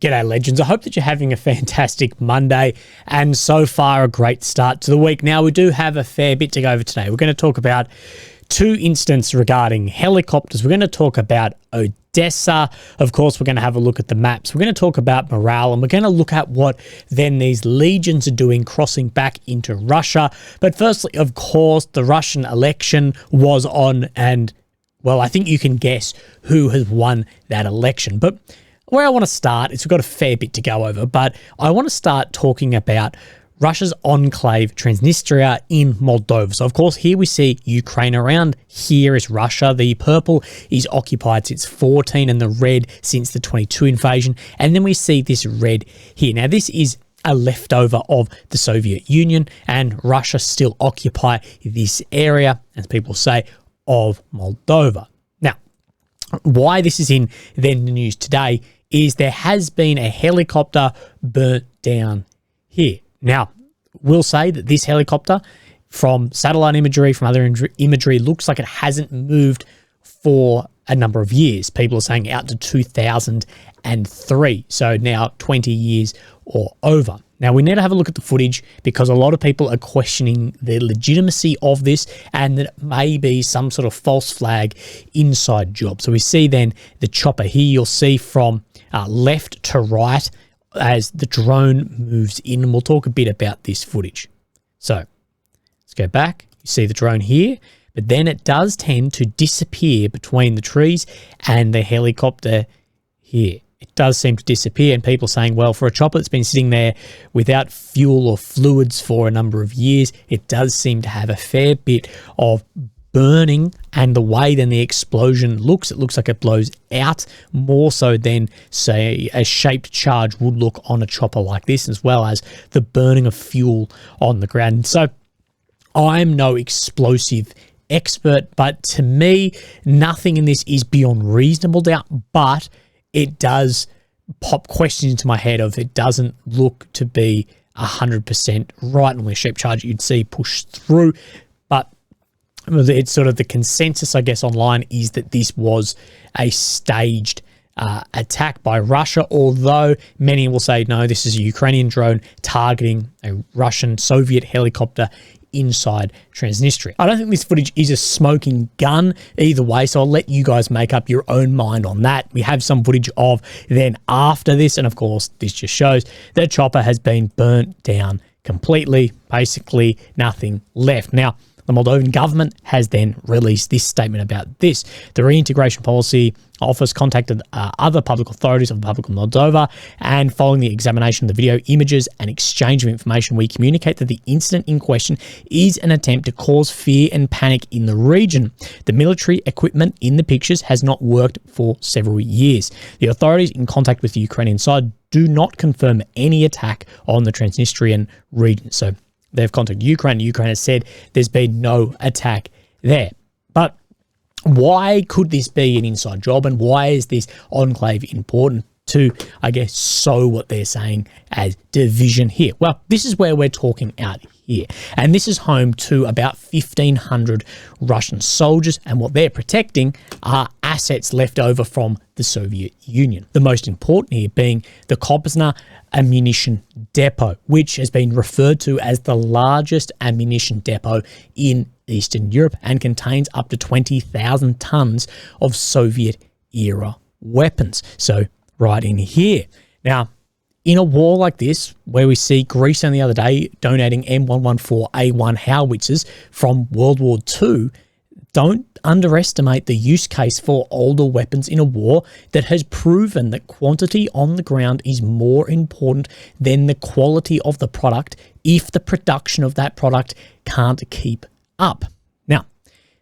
G'day legends, I hope that you're having a fantastic Monday and so far a great start to the week. Now we do have a fair bit to go over today. We're going to talk about two incidents regarding helicopters. We're going to talk about Odessa. Of course, we're going to have a look at the maps. We're going to talk about morale and we're going to look at what then these legions are doing crossing back into Russia. But firstly, of course, the Russian election was on and, well, I think you can guess who has won that election. But where I want to start is we've got a fair bit to go over, but I want to start talking about Russia's enclave Transnistria in Moldova. So, of course, here we see Ukraine. Around here is Russia. The purple is occupied since 14 and the red since the 22 invasion. And then we see this red here. Now, this is a leftover of the Soviet Union, and Russia still occupy this area, as people say, of Moldova. Now, why this is in then the news today is there has been a helicopter burnt down here. Now, we'll say that this helicopter, from satellite imagery, from other imagery, looks like it hasn't moved for a number of years. People are saying out to 2003, so now 20 years or over. Now, we need to have a look at the footage because a lot of people are questioning the legitimacy of this and that it may be some sort of false flag inside job. So we see then the chopper here. You'll see from left to right as the drone moves in, and we'll talk a bit about this footage. So let's go back. You see the drone here, but then it does tend to disappear between the trees and the helicopter here. It does seem to disappear, and people saying, well, for a chopper that's been sitting there without fuel or fluids for a number of years, it does seem to have a fair bit of burning, and the way then the explosion looks, it looks like it blows out more so than, say, a shaped charge would look on a chopper like this, as well as the burning of fuel on the ground. So I'm no explosive expert, but to me, nothing in this is beyond reasonable doubt, but it does pop questions into my head of it doesn't look to be 100% right. Normally a shape charge you'd see push through, but it's sort of the consensus, I guess, online is that this was a staged attack by Russia, although many will say, no, this is a Ukrainian drone targeting a Russian Soviet helicopter inside Transnistria. I don't think this footage is a smoking gun either way, so I'll let you guys make up your own mind on that. We have some footage of then after this, and of course, this just shows the chopper has been burnt down completely, basically nothing left. Now, the Moldovan government has then released this statement about this. The Reintegration Policy Office contacted other public authorities of the Republic of Moldova, and following the examination of the video images and exchange of information, we communicate that the incident in question is an attempt to cause fear and panic in the region. The military equipment in the pictures has not worked for several years. The authorities in contact with the Ukrainian side do not confirm any attack on the Transnistrian region. So they've contacted Ukraine. Ukraine has said there's been no attack there. But why could this be an inside job, and why is this enclave important to, I guess, sow what they're saying as division here? Well, this is where we're talking out here. And this is home to about 1,500 Russian soldiers, and what they're protecting are assets left over from the Soviet Union. The most important here being the Kopzna ammunition depot, which has been referred to as the largest ammunition depot in Eastern Europe and contains up to 20,000 tons of Soviet-era weapons. So right in here. Now, in a war like this, where we see Greece on the other day donating M114A1 howitzers from World War II, don't underestimate the use case for older weapons in a war that has proven that quantity on the ground is more important than the quality of the product if the production of that product can't keep up. Now,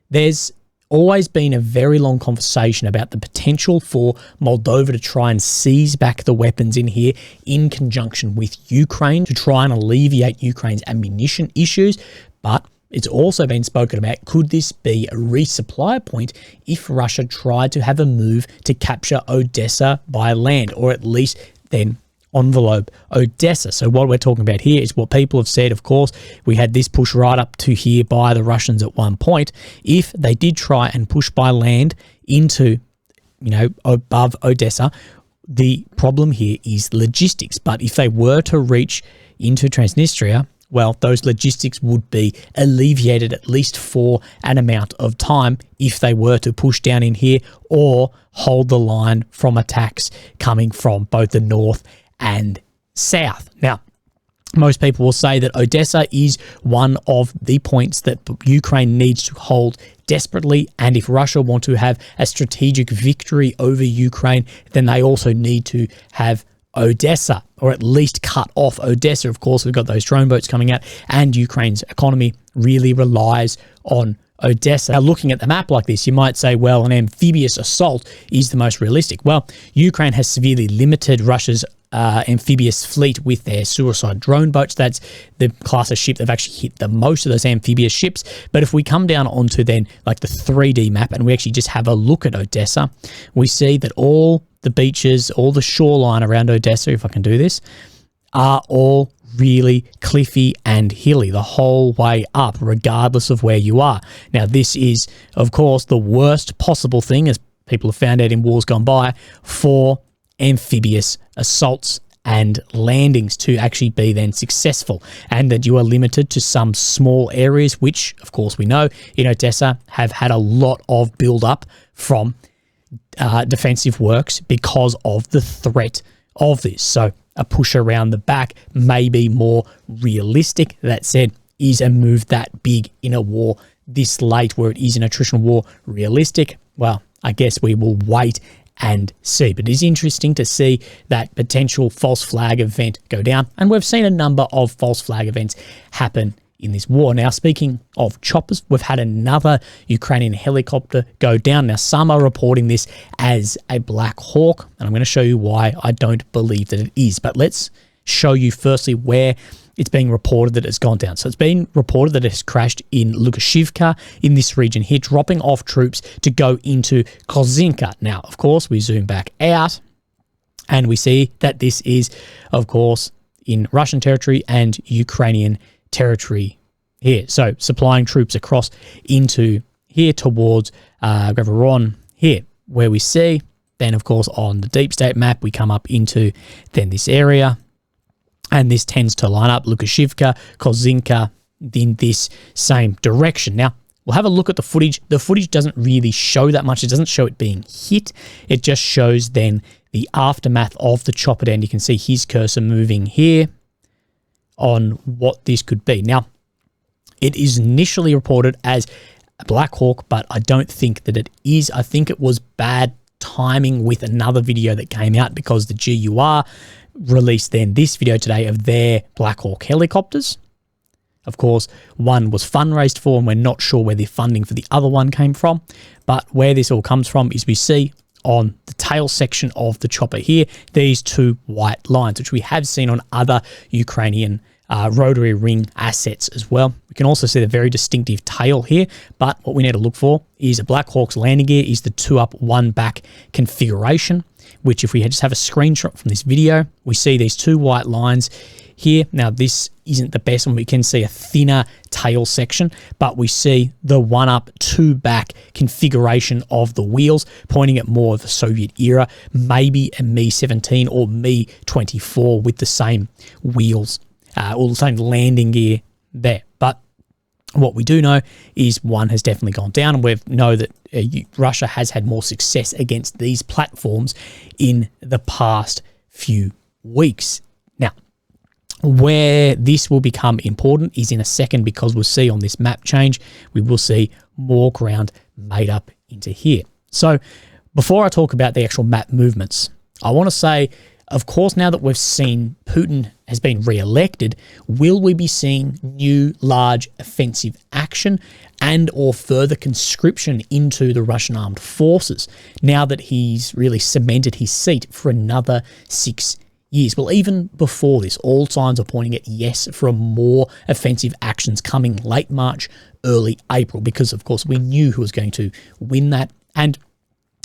there's always been a very long conversation about the potential for Moldova to try and seize back the weapons in here in conjunction with Ukraine to try and alleviate Ukraine's ammunition issues, but it's also been spoken about, could this be a resupply point if Russia tried to have a move to capture Odessa by land, or at least then envelope Odessa? So what we're talking about here is what people have said. Of course, we had this push right up to here by the Russians at one point. If they did try and push by land into, above Odessa, the problem here is logistics. But if they were to reach into Transnistria, well, those logistics would be alleviated at least for an amount of time if they were to push down in here or hold the line from attacks coming from both the north and south. Now, most people will say that Odessa is one of the points that Ukraine needs to hold desperately, and if Russia want to have a strategic victory over Ukraine, then they also need to have Odessa, or at least cut off Odessa. Of course, we've got those drone boats coming out, and Ukraine's economy really relies on Odessa. Now, looking at the map like this, you might say, well, an amphibious assault is the most realistic. Well, Ukraine has severely limited Russia's amphibious fleet with their suicide drone boats. That's the class of ship they've actually hit the most of those amphibious ships. But if we come down onto then like the 3D map and we actually just have a look at Odessa, we see that all the beaches, all the shoreline around Odessa, if I can do this, are all really cliffy and hilly the whole way up, regardless of where you are. Now, this is, of course, the worst possible thing, as people have found out in wars gone by, for amphibious assaults and landings to actually be then successful, and that you are limited to some small areas, which, of course, we know in Odessa have had a lot of build-up from defensive works because of the threat of this. So a push around the back may be more realistic. That said, is a move that big in a war this late where it is an attritional war realistic? Well, I guess we will wait and see. But it is interesting to see that potential false flag event go down. And we've seen a number of false flag events happen in this war. Now, speaking of choppers, we've had another Ukrainian helicopter go down. Now, some are reporting this as a Black Hawk, and I'm going to show you why I don't believe that it is. But let's show you firstly where it's being reported that it's gone down. So it's been reported that it has crashed in Lukashivka in this region here, dropping off troops to go into Kozinka. Now, of course, we zoom back out and we see that this is, of course, in Russian territory and Ukrainian territory here. So supplying troops across into here towards Gavaron here, where we see then, of course, on the deep state map, we come up into then this area. And this tends to line up Lukashivka, Kozinka in this same direction. Now, we'll have a look at the footage. The footage doesn't really show that much. It doesn't show it being hit. It just shows then the aftermath of the chopper, and you can see his cursor moving here on what this could be. Now, it is initially reported as a Black Hawk, but I don't think that it is. I think it was bad timing with another video that came out because the GUR released then this video today of their Black Hawk helicopters. Of course, one was fundraised for, and we're not sure where the funding for the other one came from. But where this all comes from is we see on the tail section of the chopper here, these two white lines, which we have seen on other Ukrainian rotary ring assets as well. We can also see the very distinctive tail here, but what we need to look for is a Black Hawk's landing gear is the 2 up, 1 back configuration, which if we just have a screenshot from this video, we see these two white lines here. Now, this isn't the best one. We can see a thinner tail section, but we see the 1 up, 2 back configuration of the wheels, pointing at more of the Soviet era, maybe a Mi-17 or Mi-24 with the same wheels or the same landing gear there. But what we do know is one has definitely gone down, and we know that Russia has had more success against these platforms in the past few weeks. Now, where this will become important is in a second, because we'll see on this map change, we will see more ground made up into here. So before I talk about the actual map movements, I want to say, of course, now that we've seen Putin has been re-elected, will we be seeing new large offensive action and or further conscription into the Russian armed forces now that he's really cemented his seat for another 6 years? Well, even before this, all signs are pointing at yes for more offensive actions coming late March, early April, because, of course, we knew who was going to win that. And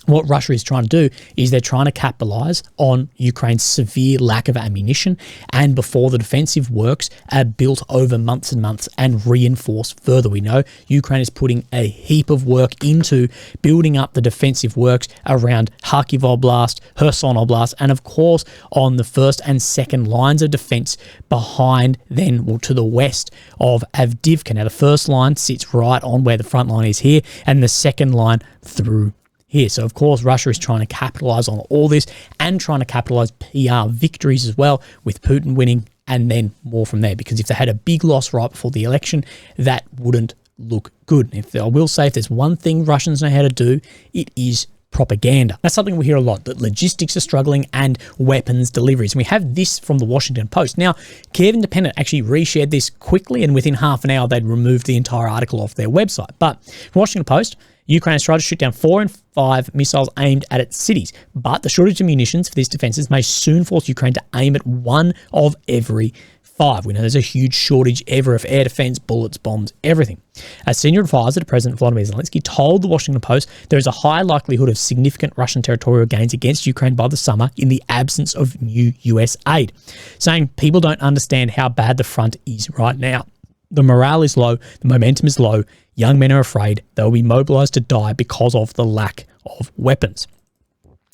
what Russia is trying to do is they're trying to capitalize on Ukraine's severe lack of ammunition, and before the defensive works are built over months and months and reinforced further. We know Ukraine is putting a heap of work into building up the defensive works around Kharkiv Oblast, Kherson Oblast, and of course on the first and second lines of defense behind then, well, to the west of Avdiivka. Now the first line sits right on where the front line is here, and the second line through here. So of course Russia is trying to capitalize on all this and trying to capitalize PR victories as well, with Putin winning and then more from there, because if they had a big loss right before the election, that wouldn't look good. I will say, if there's one thing Russians know how to do, it is propaganda. That's something we hear a lot, that logistics are struggling and weapons deliveries. And we have this from the Washington Post. Now, Kiev Independent actually reshared this quickly, and within half an hour they'd removed the entire article off their website. But Washington Post, Ukraine has tried to shoot down 4 and 5 missiles aimed at its cities, but the shortage of munitions for these defenses may soon force Ukraine to aim at 1 of every 5. We know there's a huge shortage ever of air defense, bullets, bombs, everything. A senior advisor to President Volodymyr Zelensky told the Washington Post there is a high likelihood of significant Russian territorial gains against Ukraine by the summer in the absence of new US aid, saying people don't understand how bad the front is right now. The morale is low, the momentum is low, young men are afraid they will be mobilized to die because of the lack of weapons.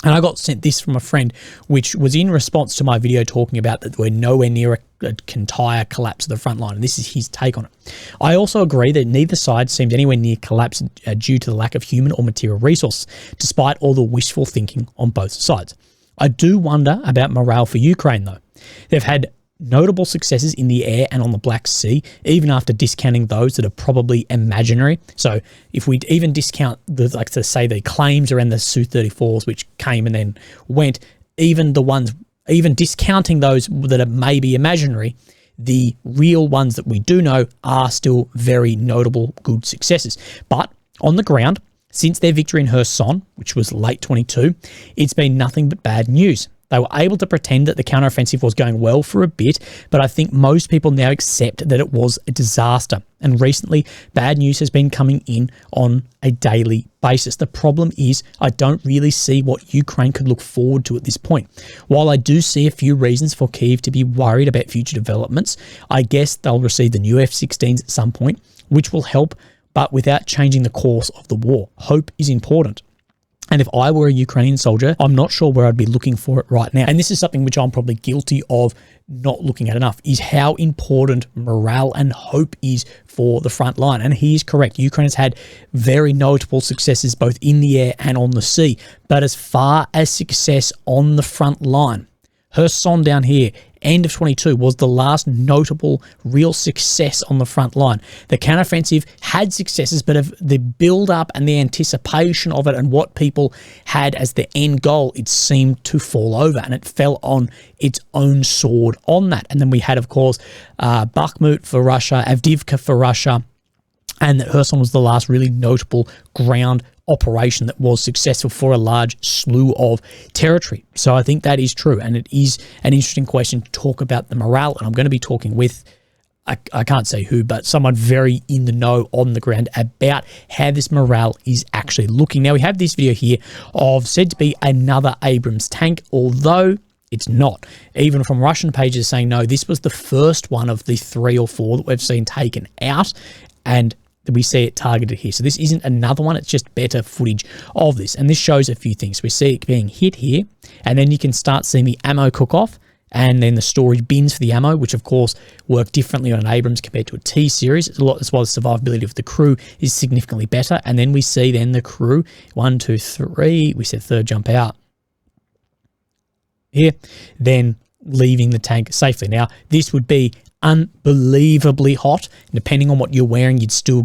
And I got sent this from a friend, which was in response to my video talking about that we're nowhere near a entire collapse of the front line. And this is his take on it. I also agree that neither side seems anywhere near collapse due to the lack of human or material resources, despite all the wishful thinking on both sides. I do wonder about morale for Ukraine, though. They've had notable successes in the air and on the Black Sea, even after discounting those that are probably imaginary. So if we even discount the, like to say, the claims around the Su-34s, which came and then went, even discounting those that are maybe imaginary, the real ones that we do know are still very notable good successes. But on the ground, since their victory in Kherson, which was late 22, it's been nothing but bad news. They were able to pretend that the counteroffensive was going well for a bit, but I think most people now accept that it was a disaster. And recently, bad news has been coming in on a daily basis. The problem is, I don't really see what Ukraine could look forward to at this point. While I do see a few reasons for Kyiv to be worried about future developments, I guess they'll receive the new F-16s at some point, which will help, but without changing the course of the war. Hope is important. And if I were a Ukrainian soldier, I'm not sure where I'd be looking for it right now. And this is something which I'm probably guilty of not looking at enough, is how important morale and hope is for the front line. And he is correct. Ukraine has had very notable successes both in the air and on the sea. But as far as success on the front line, Kherson down here, end of 22, was the last notable real success on the front line. The counteroffensive had successes, but of the build-up and the anticipation of it and what people had as the end goal, it seemed to fall over, and it fell on its own sword on that. And then we had, of course, Bakhmut for Russia, Avdiivka for Russia, and that Kherson was the last really notable ground operation that was successful for a large slew of territory. So I think that is true, and it is an interesting question to talk about the morale. And I'm going to be talking with, I can't say who, but someone very in the know on the ground about how this morale is actually looking. Now, we have this video here of said to be another Abrams tank, although it's not. Even from Russian pages saying, no, this was the first one of the 3 or 4 that we've seen taken out, and we see it targeted here. So this isn't another one, it's just better footage of this. And this shows a few things. We see it being hit here, and then you can start seeing the ammo cook off, and then the storage bins for the ammo, which of course work differently on an Abrams compared to a T-series. That's why the survivability of the crew is significantly better. And then we see then the crew, 1, 2, 3, we said third jump out here, then leaving the tank safely. Now, this would be unbelievably hot. Depending on what you're wearing, you still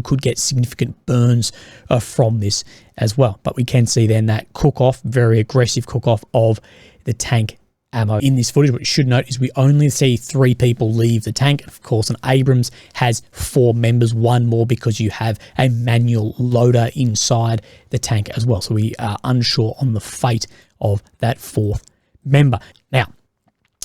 could get significant burns from this as well. But we can see then that cook off, very aggressive cook off of the tank ammo in this footage. What you should note is we only see 3 people leave the tank. Of course, an Abrams has 4 members, 1 more because you have a manual loader inside the tank as well. So we are unsure on the fate of that 4th member. Now,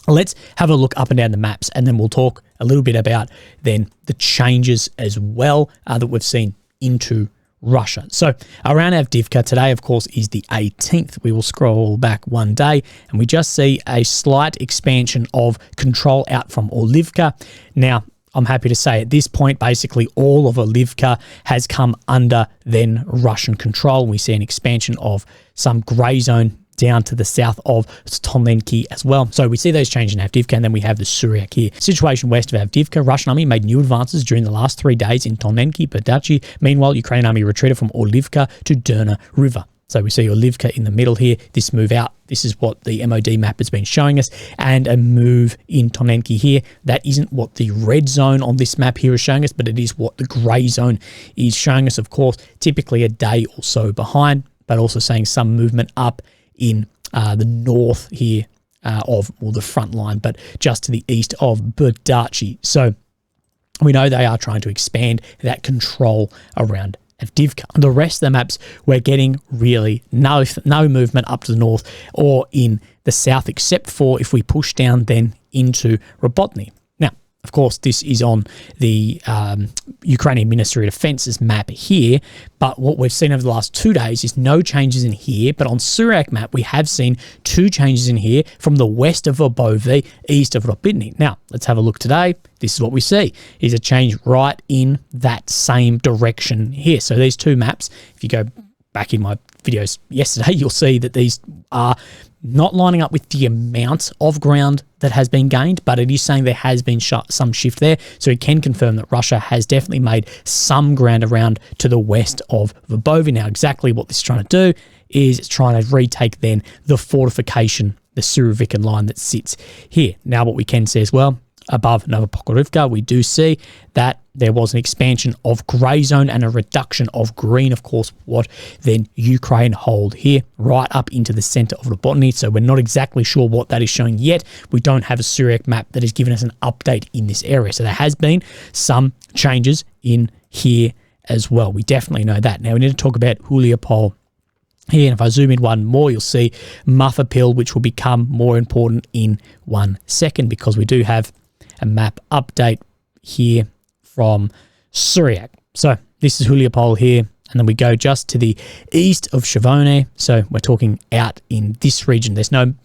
let's have a look up and down the maps, and then we'll talk a little bit about then the changes as well that we've seen into Russia. So around Avdiivka today, of course, is the 18th. We will scroll back one day and we just see a slight expansion of control out from Orlivka. Now, I'm happy to say at this point, basically all of Orlivka has come under then Russian control. We see an expansion of some grey zone down to the south of Thankyou as well. So we see those changes in Avdiivka, and then we have the Suryak here. Situation west of Avdiivka, Russian army made new advances during the last 3 days in Thankyou, Perdachi. Meanwhile, Ukrainian army retreated from Orlivka to Derna River. So we see Orlivka in the middle here, this move out. This is what the MOD map has been showing us, and a move in Thankyou here. That isn't what the red zone on this map here is showing us, but it is what the grey zone is showing us, of course, typically a day or so behind, but also saying some movement up in the north here the front line, but just to the east of Perdachi. So we know they are trying to expand that control around Avdiivka. The rest of the maps, we're getting really no movement up to the north or in the south, except for if we push down then into Robotny. Now, of course, this is on the Ukrainian Ministry of Defence's map here, but what we've seen over the last 2 days is no changes in here, but on Suryak map, we have seen 2 changes in here from the west of Obove, east of Robotny. Now, let's have a look today. This is what we see, is a change right in that same direction here. So these 2 maps, if you go back in my videos yesterday, you'll see that these are not lining up with the amount of ground that has been gained, but it is saying there has been some shift there. So it can confirm that Russia has definitely made some ground around to the west of Verbova. Now, exactly what this is trying to do is it's trying to retake then the fortification, the Surovikin line that sits here. Now, what we can see as well, above Novopokrovka, we do see that there was an expansion of grey zone and a reduction of green, of course, what then Ukraine hold here, right up into the centre of Robotny. So we're not exactly sure what that is showing yet. We don't have a Suryak map that has given us an update in this area. So there has been some changes in here as well. We definitely know that. Now we need to talk about Huliapol here, and if I zoom in one more, you'll see Mafapil, which will become more important in 1 second, because we do have a map update here from Suryak. So this is Huliapol here, and then we go just to the east of Shavone. So we're talking out in this region. There's nothing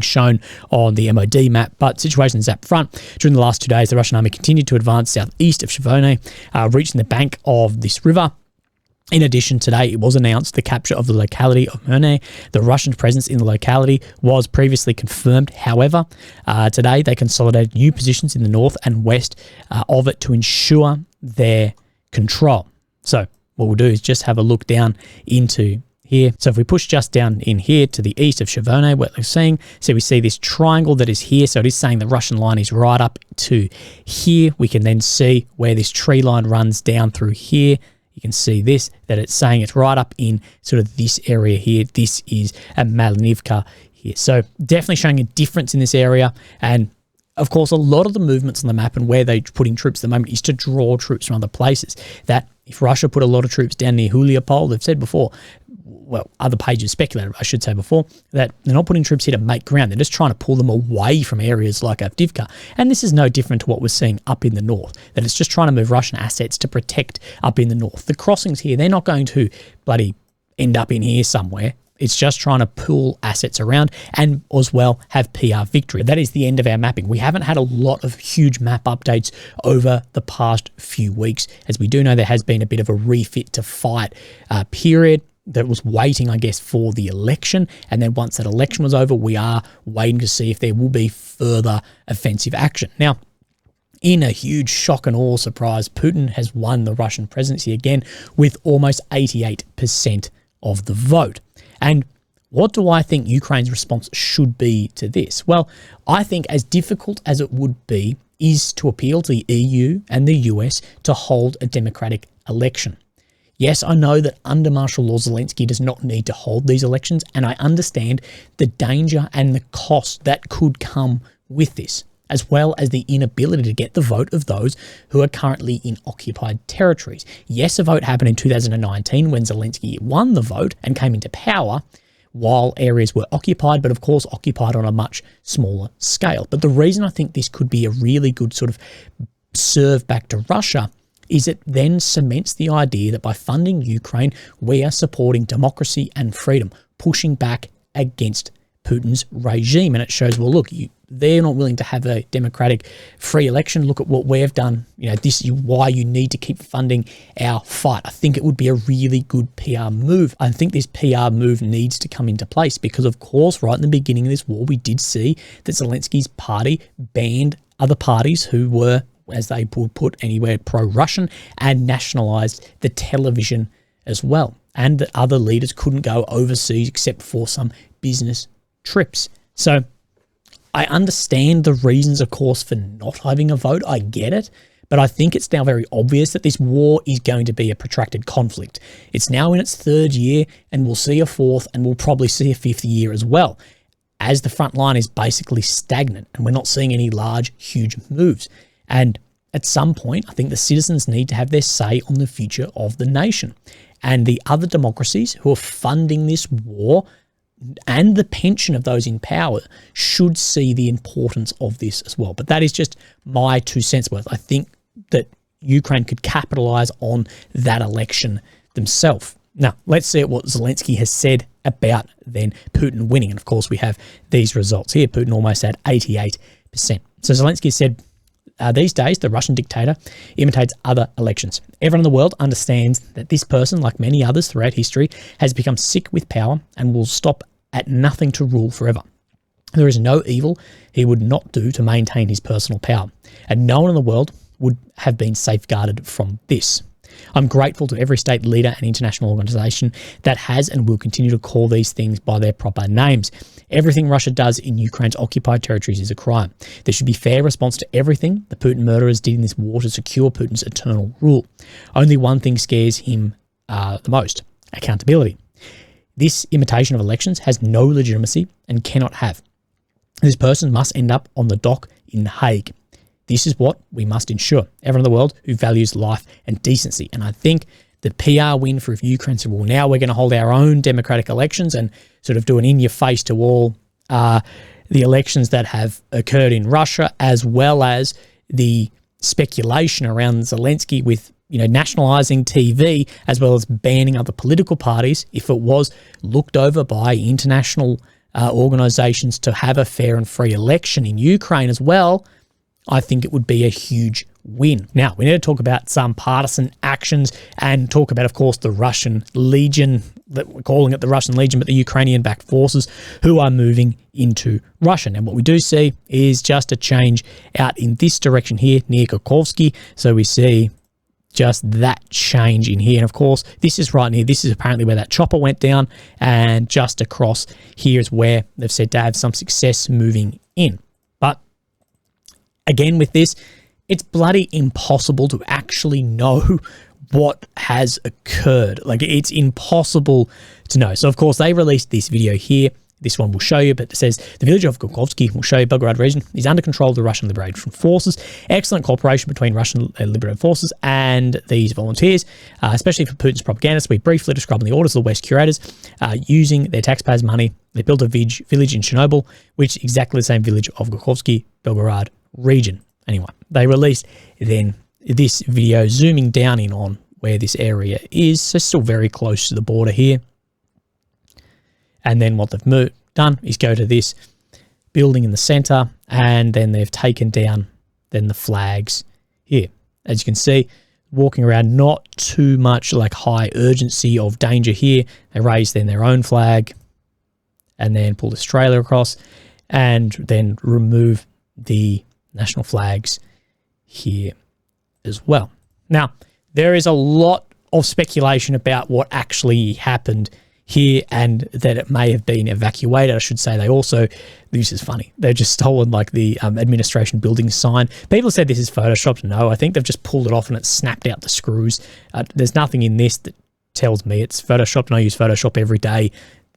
shown on the MOD map, but situations up front. During the last 2 days, the Russian army continued to advance southeast of Shavone, reaching the bank of this river. In addition, today it was announced the capture of the locality of Merne. The Russian presence in the locality was previously confirmed. However, today they consolidated new positions in the north and west of it to ensure their control. So what we'll do is just have a look down into here. So if we push just down in here to the east of Shavone, what we're seeing, so we see this triangle that is here. So it is saying the Russian line is right up to here. We can then see where this tree line runs down through here. You can see this, that it's saying it's right up in sort of this area here. This is at Malinivka here. So definitely showing a difference in this area. And of course, a lot of the movements on the map and where they're putting troops at the moment is to draw troops from other places. That if Russia put a lot of troops down near Huliapol, they've said before, well, other pages speculated, I should say before, that they're not putting troops here to make ground. They're just trying to pull them away from areas like Avdiivka. And this is no different to what we're seeing up in the north, that it's just trying to move Russian assets to protect up in the north. The crossings here, they're not going to bloody end up in here somewhere. It's just trying to pull assets around and as well have PR victory. That is the end of our mapping. We haven't had a lot of huge map updates over the past few weeks. As we do know, there has been a bit of a refit to fight period that was waiting, I guess, for the election. And then once that election was over, we are waiting to see if there will be further offensive action. Now, in a huge shock and awe surprise, Putin has won the Russian presidency again with almost 88% of the vote. And what do I think Ukraine's response should be to this? Well, I think as difficult as it would be is to appeal to the EU and the US to hold a democratic election. Yes, I know that under martial law, Zelensky does not need to hold these elections, and I understand the danger and the cost that could come with this, as well as the inability to get the vote of those who are currently in occupied territories. Yes, a vote happened in 2019 when Zelensky won the vote and came into power while areas were occupied, but of course occupied on a much smaller scale. But the reason I think this could be a really good sort of serve back to Russia is it then cements the idea that by funding Ukraine, we are supporting democracy and freedom, pushing back against Putin's regime. And it shows, well, look, they're not willing to have a democratic free election. Look at what we've done. This is why you need to keep funding our fight. I think it would be a really good PR move. I think this PR move needs to come into place because, of course, right in the beginning of this war, we did see that Zelensky's party banned other parties who were, as they would put anywhere, pro-Russian, and nationalised the television as well. And that other leaders couldn't go overseas except for some business trips. So I understand the reasons, of course, for not having a vote. I get it. But I think it's now very obvious that this war is going to be a protracted conflict. It's now in its third year, and we'll see a fourth, and we'll probably see a fifth year as well, as the front line is basically stagnant and we're not seeing any large, huge moves. And at some point, I think the citizens need to have their say on the future of the nation. And the other democracies who are funding this war and the pension of those in power should see the importance of this as well. But that is just my 2 cents worth. I think that Ukraine could capitalize on that election themselves. Now, let's see what Zelensky has said about then Putin winning. And of course, we have these results here. Putin almost at 88%. So Zelensky said, these days, the Russian dictator imitates other elections. Everyone in the world understands that this person, like many others throughout history, has become sick with power and will stop at nothing to rule forever. There is no evil he would not do to maintain his personal power, and no one in the world would have been safeguarded from this. I'm grateful to every state leader and international organisation that has and will continue to call these things by their proper names. Everything Russia does in Ukraine's occupied territories is a crime. There should be fair response to everything the Putin murderers did in this war to secure Putin's eternal rule. Only one thing scares him the most: accountability. This imitation of elections has no legitimacy and cannot have. This person must end up on the dock in The Hague. This is what we must ensure. Everyone in the world who values life and decency. And I think the PR win for Ukraine said, well, now we're going to hold our own democratic elections and sort of do an in-your-face to all the elections that have occurred in Russia, as well as the speculation around Zelensky with, nationalising TV, as well as banning other political parties, if it was looked over by international organisations to have a fair and free election in Ukraine as well. I think it would be a huge win. Now, we need to talk about some partisan actions and talk about, of course, the Russian Legion, that we're calling it the Russian Legion, but the Ukrainian-backed forces who are moving into Russia. And what we do see is just a change out in this direction here, near Kharkovsky. So we see just that change in here. And of course, this is right near, this is apparently where that chopper went down, and just across here is where they've said to have some success moving in. But again, with this, it's bloody impossible to actually know what has occurred. Like, it's impossible to know. So, of course, they released this video here. This one will show you, but it says, the village of Kharkovsky will show you Belgorod region is under control of the Russian Liberation Forces. Excellent cooperation between Russian Liberation Forces and these volunteers, especially for Putin's propagandists. We briefly describe the orders of the West curators using their taxpayers' money. They built a village in Chernobyl, which is exactly the same village of Kharkovsky, Belgorod region. Anyway, they released then this video zooming down in on where this area is. So still very close to the border here. And then what they've done is go to this building in the center, and then they've taken down then the flags here. As you can see, walking around, not too much like high urgency of danger here. They raise then their own flag and then pull this trailer across and then remove the national flags here as well. Now, there is a lot of speculation about what actually happened here and that it may have been evacuated. I should say they also, this is funny, they've just stolen like the administration building sign. People said this is photoshopped. No, I think they've just pulled it off and it's snapped out the screws. There's nothing in this that tells me it's photoshopped, and I use Photoshop every day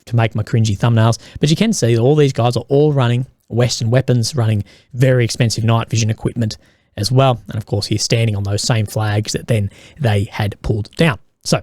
to make my cringy thumbnails. But you can see all these guys are all running Western weapons, running very expensive night vision equipment as well. And of course, he's standing on those same flags that then they had pulled down. So,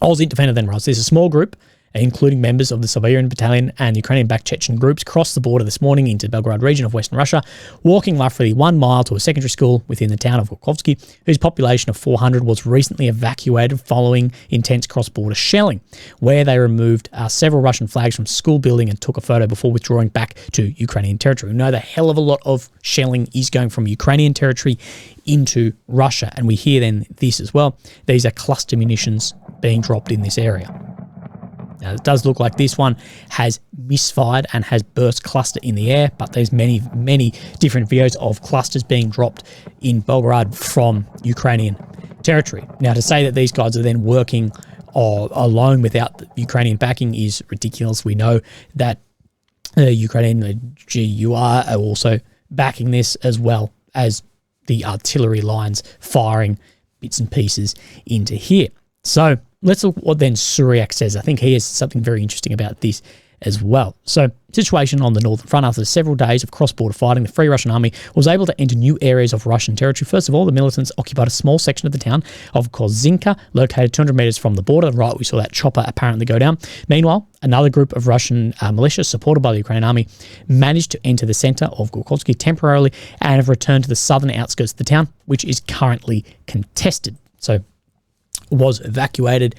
Aussie Defender then runs. There's a small group including members of the Siberian Battalion and Ukrainian-backed Chechen groups, crossed the border this morning into the Belgorod region of western Russia, walking roughly 1 mile to a secondary school within the town of Gorkovsky, whose population of 400 was recently evacuated following intense cross-border shelling, where they removed several Russian flags from school building and took a photo before withdrawing back to Ukrainian territory. We know the hell of a lot of shelling is going from Ukrainian territory into Russia, and we hear then this as well. These are cluster munitions being dropped in this area. Now, it does look like this one has misfired and has burst cluster in the air, but there's many, many different videos of clusters being dropped in Belgorod from Ukrainian territory. Now, to say that these guys are then working alone without the Ukrainian backing is ridiculous. We know that Ukrainian GUR are also backing this, as well as the artillery lines firing bits and pieces into here. So let's look what then Suryak says. I think he has something very interesting about this as well. So, situation on the northern front. After several days of cross-border fighting, the Free Russian Army was able to enter new areas of Russian territory. First of all, the militants occupied a small section of the town of Kozinka, located 200 meters from the border. Right, we saw that chopper apparently go down. Meanwhile, another group of Russian militia, supported by the Ukrainian army, managed to enter the center of Gorkovsky temporarily and have returned to the southern outskirts of the town, which is currently contested. So, was evacuated,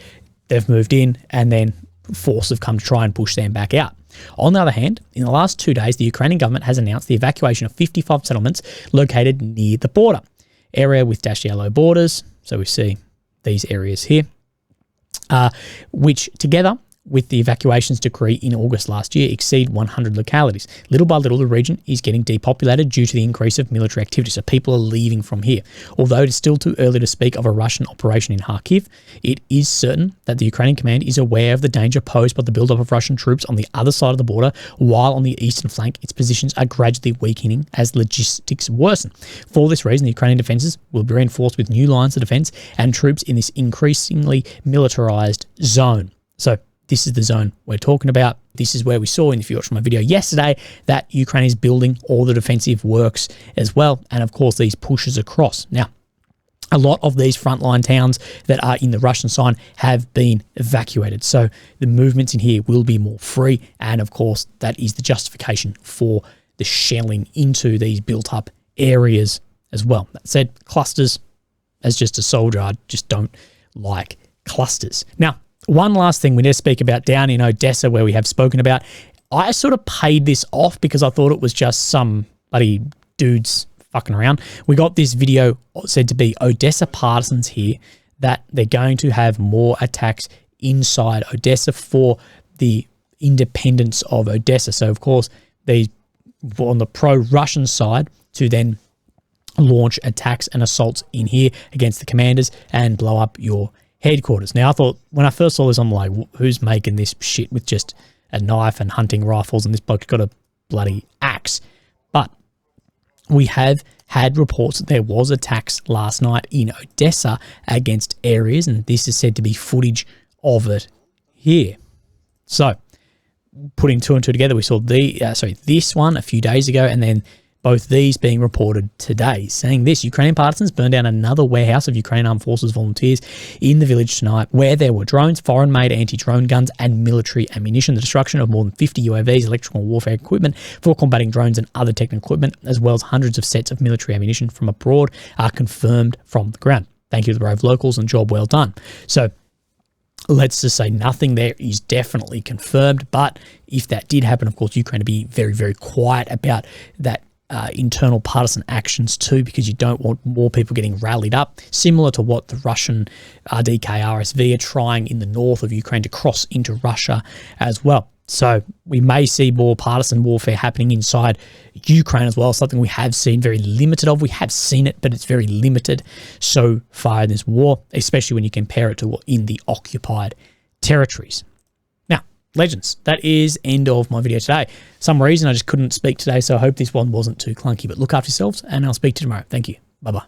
they've moved in, and then force have come to try and push them back out. On the other hand, in the last 2 days, the Ukrainian government has announced the evacuation of 55 settlements located near the border. Area with dashed yellow borders, so we see these areas here, which together with the evacuations decree in August last year exceed 100 localities. Little by little, the region is getting depopulated due to the increase of military activity, so people are leaving from here. Although it is still too early to speak of a Russian operation in Kharkiv, it is certain that the Ukrainian command is aware of the danger posed by the buildup of Russian troops on the other side of the border, while on the eastern flank, its positions are gradually weakening as logistics worsen. For this reason, the Ukrainian defences will be reinforced with new lines of defence and troops in this increasingly militarised zone. So, this is the zone we're talking about. This is where we saw, if you watched my video yesterday, that Ukraine is building all the defensive works as well. And of course, these pushes across. Now, a lot of these frontline towns that are in the Russian side have been evacuated. So the movements in here will be more free. And of course, that is the justification for the shelling into these built up areas as well. That said, clusters, as just a soldier, I just don't like clusters. Now, one last thing we need to speak about down in Odessa, where we have spoken about. I sort of paid this off because I thought it was just some bloody dudes fucking around. We got this video said to be Odessa partisans here, that they're going to have more attacks inside Odessa for the independence of Odessa. So, of course, they were on the pro-Russian side to then launch attacks and assaults in here against the commanders and blow up your headquarters. Now, I thought, when I first saw this, I'm like, who's making this shit with just a knife and hunting rifles, and this bloke's got a bloody axe? But we have had reports that there was attacks last night in Odessa against areas, and this is said to be footage of it here. So, putting two and two together, we saw this one a few days ago, and then both these being reported today, saying this: Ukrainian partisans burned down another warehouse of Ukrainian Armed Forces volunteers in the village tonight, where there were drones, foreign-made anti-drone guns, and military ammunition. The destruction of more than 50 UAVs, electrical warfare equipment for combating drones and other technical equipment, as well as hundreds of sets of military ammunition from abroad, are confirmed from the ground. Thank you to the brave locals, and job well done. So, let's just say nothing there is definitely confirmed, but if that did happen, of course, Ukraine to be very, very quiet about that internal partisan actions too, because you don't want more people getting rallied up, similar to what the Russian RDK RSV are trying in the north of Ukraine to cross into Russia as well. So we may see more partisan warfare happening inside Ukraine as well, something we have seen very limited of. We have seen it, but it's very limited so far in this war, especially when you compare it to in the occupied territories. Legends, that is end of my video today. Some reason I just couldn't speak today, so I hope this one wasn't too clunky. But look after yourselves, and I'll speak to you tomorrow. Thank you. Bye-bye.